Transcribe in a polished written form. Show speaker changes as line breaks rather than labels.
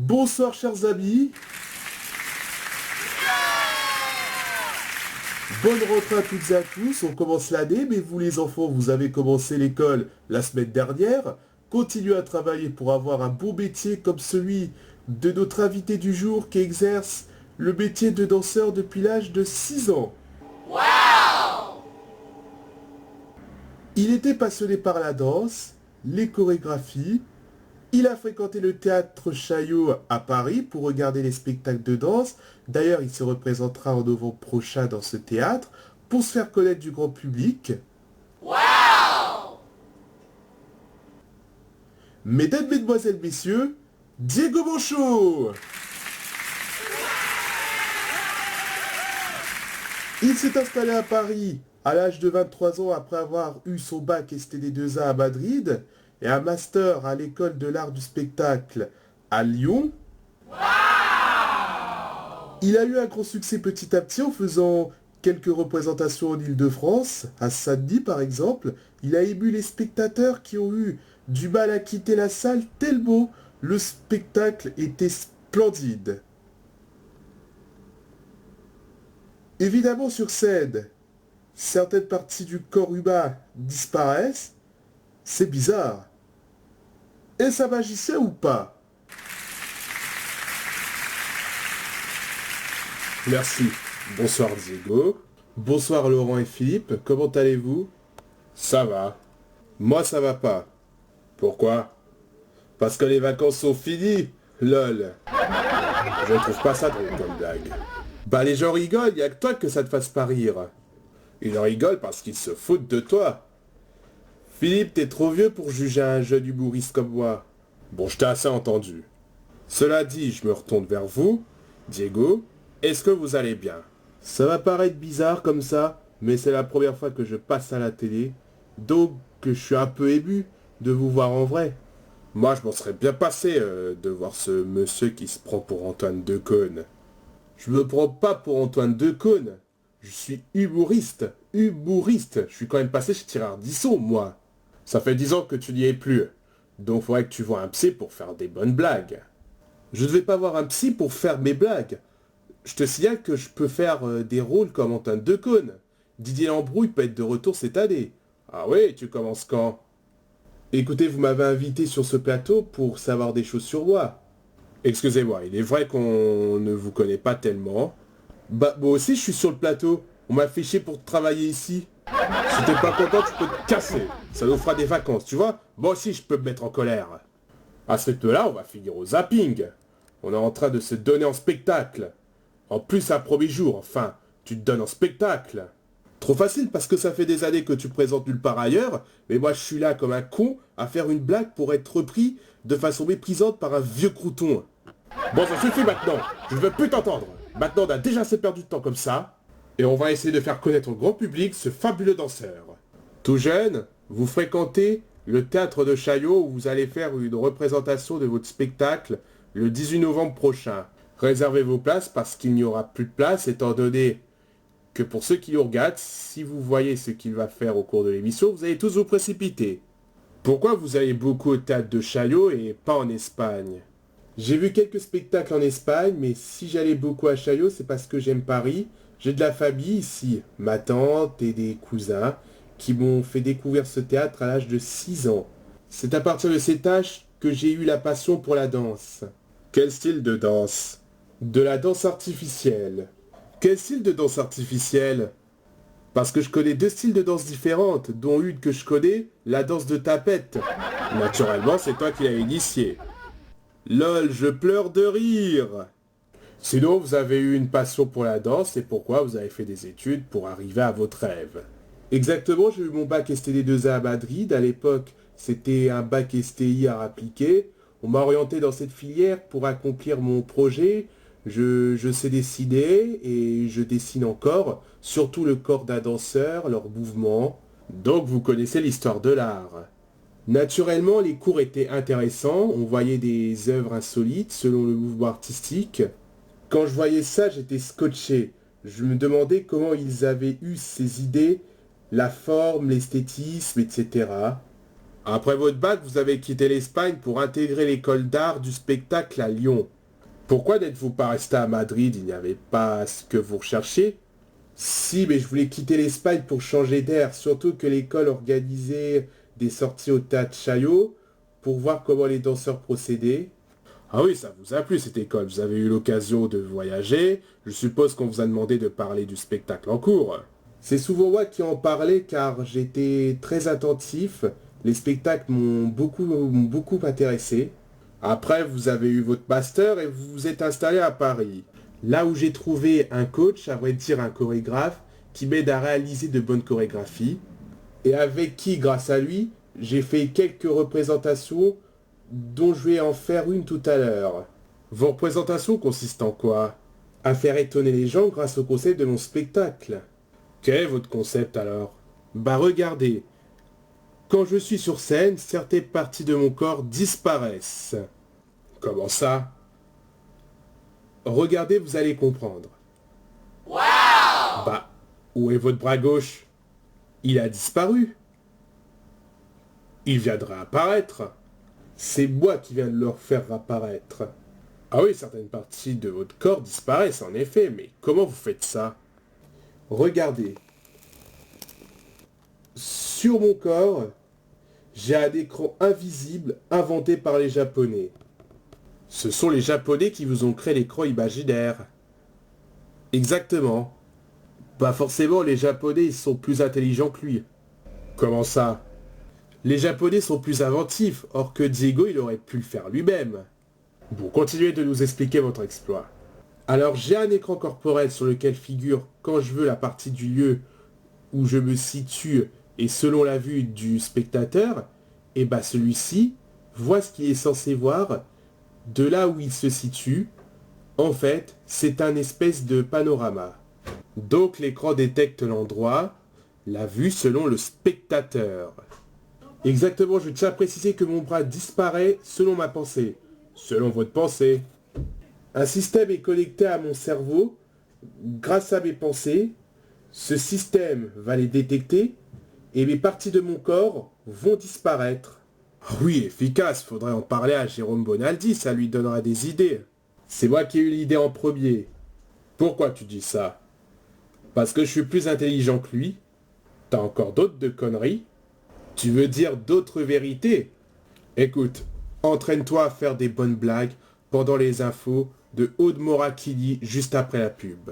Bonsoir chers amis. Bonne rentrée à toutes et à tous. On commence l'année, mais vous les enfants, vous avez commencé l'école la semaine dernière. Continuez à travailler pour avoir un beau métier comme celui de notre invité du jour qui exerce le métier de danseur depuis l'âge de 6 ans. Il était passionné par la danse, les chorégraphies. Il a fréquenté le théâtre Chaillot à Paris pour regarder les spectacles de danse. D'ailleurs, il se représentera en novembre prochain dans ce théâtre pour se faire connaître du grand public. Mesdames, Mesdemoiselles, Messieurs, Diego Monchot. Il s'est installé à Paris à l'âge de 23 ans après avoir eu son bac STD2A à Madrid et un master à l'école de l'art du spectacle à Lyon. Il a eu un grand succès petit à petit en faisant quelques représentations en Île-de-France, à Saint-Denis par exemple. Il a ému les spectateurs qui ont eu du mal à quitter la salle tellement le spectacle était splendide. Évidemment sur scène, certaines parties du corps humain disparaissent. C'est bizarre. Est-ce un magicien ou pas? Merci. Bonsoir Diego. Bonsoir Laurent et Philippe. Comment allez-vous? Ça va. Moi ça va pas. Pourquoi? Parce que les vacances sont finies. Lol. Je ne trouve pas ça drôle comme blague. Bah les gens rigolent, y a que toi que ça te fasse pas rire. Ils rigolent parce qu'ils se foutent de toi. Philippe, t'es trop vieux pour juger un jeune humoriste comme moi. Bon, je t'ai assez entendu. Cela dit, je me retourne vers vous. Diego, est-ce que vous allez bien? Ça va paraître bizarre comme ça, mais c'est la première fois que je passe à la télé. Donc, je suis un peu ému de vous voir en vrai. Moi, je m'en serais bien passé de voir ce monsieur qui se prend pour Antoine Decaune. Je me prends pas pour Antoine Decaune. Je suis humoriste. Humoriste. Je suis quand même passé chez Thierry Ardisson, moi. Ça fait 10 ans que tu n'y es plus. Donc faudrait que tu vois un psy pour faire des bonnes blagues. Je ne vais pas voir un psy pour faire mes blagues. Je te signale que je peux faire des rôles comme Antoine Decaune. Didier Lambrouille peut être de retour cette année. Ah oui, tu commences quand? Écoutez, vous m'avez invité sur ce plateau pour savoir des choses sur moi. Excusez-moi, il est vrai qu'on ne vous connaît pas tellement. Bah, moi aussi je suis sur le plateau. On m'a fiché pour travailler ici. Si t'es pas content, tu peux te casser. Ça nous fera des vacances, tu vois. Moi aussi, je peux me mettre en colère. À ce rythme-là, on va finir au zapping. On est en train de se donner en spectacle. En plus, un premier jour, enfin, tu te donnes en spectacle. Trop facile parce que ça fait des années que tu présentes nulle part ailleurs, mais moi je suis là comme un con à faire une blague pour être repris de façon méprisante par un vieux crouton. Bon, ça suffit maintenant. Je ne veux plus t'entendre. Maintenant, on a déjà assez perdu de temps comme ça. Et on va essayer de faire connaître au grand public ce fabuleux danseur. Tout jeune, vous fréquentez le théâtre de Chaillot où vous allez faire une représentation de votre spectacle le 18 novembre prochain. Réservez vos places parce qu'il n'y aura plus de place étant donné que pour ceux qui nous regardent, si vous voyez ce qu'il va faire au cours de l'émission, vous allez tous vous précipiter. Pourquoi vous allez beaucoup au théâtre de Chaillot et pas en Espagne? J'ai vu quelques spectacles en Espagne, mais si j'allais beaucoup à Chaillot, c'est parce que j'aime Paris. J'ai de la famille ici, ma tante et des cousins, qui m'ont fait découvrir ce théâtre à l'âge de 6 ans. C'est à partir de cet âge que j'ai eu la passion pour la danse. Quel style de danse? De la danse artificielle. Quel style de danse artificielle? Parce que je connais 2 styles de danse différentes, dont une que je connais, la danse de tapette. Naturellement, c'est toi qui l'as initiée. LOL, je pleure de rire. Sinon, vous avez eu une passion pour la danse et pourquoi vous avez fait des études pour arriver à votre rêve. Exactement, j'ai eu mon bac STD2A à Madrid. À l'époque, c'était un bac STI à appliquer. On m'a orienté dans cette filière pour accomplir mon projet. Je sais dessiner et je dessine encore, surtout le corps d'un danseur, leurs mouvements. Donc vous connaissez l'histoire de l'art. Naturellement, les cours étaient intéressants, on voyait des œuvres insolites selon le mouvement artistique. Quand je voyais ça, j'étais scotché. Je me demandais comment ils avaient eu ces idées, la forme, l'esthétisme, etc. Après votre bac, vous avez quitté l'Espagne pour intégrer l'école d'art du spectacle à Lyon. Pourquoi n'êtes-vous pas resté à Madrid? Il n'y avait pas ce que vous recherchiez? Si, mais je voulais quitter l'Espagne pour changer d'air, surtout que l'école organisait des sorties au théâtre Chaillot pour voir comment les danseurs procédaient. Ah oui, ça vous a plu cette école, vous avez eu l'occasion de voyager, je suppose qu'on vous a demandé de parler du spectacle en cours. C'est souvent moi qui en parlais car j'étais très attentif, les spectacles m'ont beaucoup intéressé. Après, vous avez eu votre master et vous vous êtes installé à Paris. Là où j'ai trouvé un coach, à vrai dire un chorégraphe, qui m'aide à réaliser de bonnes chorégraphies, et avec qui, grâce à lui, j'ai fait quelques représentations dont je vais en faire une tout à l'heure. Vos représentations consistent en quoi? À faire étonner les gens grâce au concept de mon spectacle. Quel est votre concept alors? Bah regardez, quand je suis sur scène, certaines parties de mon corps disparaissent. Comment ça? Regardez, vous allez comprendre. Bah, où est votre bras gauche? Il a disparu. Il viendra apparaître. C'est moi qui viens de le faire apparaître. Ah oui, certaines parties de votre corps disparaissent en effet, mais comment vous faites ça? Regardez. Sur mon corps, j'ai un écran invisible inventé par les Japonais. Ce sont les Japonais qui vous ont créé l'écran imaginaire. Exactement. Pas forcément, les Japonais ils sont plus intelligents que lui. Comment ça? Les Japonais sont plus inventifs, or que Diego il aurait pu le faire lui-même. Bon, continuez de nous expliquer votre exploit. Alors j'ai un écran corporel sur lequel figure quand je veux la partie du lieu où je me situe et selon la vue du spectateur, et bah celui-ci voit ce qu'il est censé voir de là où il se situe. En fait, c'est un espèce de panorama. Donc l'écran détecte l'endroit, la vue selon le spectateur. Exactement, je tiens à préciser que mon bras disparaît selon ma pensée. Selon votre pensée. Un système est connecté à mon cerveau grâce à mes pensées. Ce système va les détecter et mes parties de mon corps vont disparaître. Ah oui, efficace, faudrait en parler à Jérôme Bonaldi, ça lui donnera des idées. C'est moi qui ai eu l'idée en premier. Pourquoi tu dis ça? Parce que je suis plus intelligent que lui. T'as encore d'autres de conneries? Tu veux dire d'autres vérités? Écoute, entraîne-toi à faire des bonnes blagues pendant les infos de Aude Morakili juste après la pub.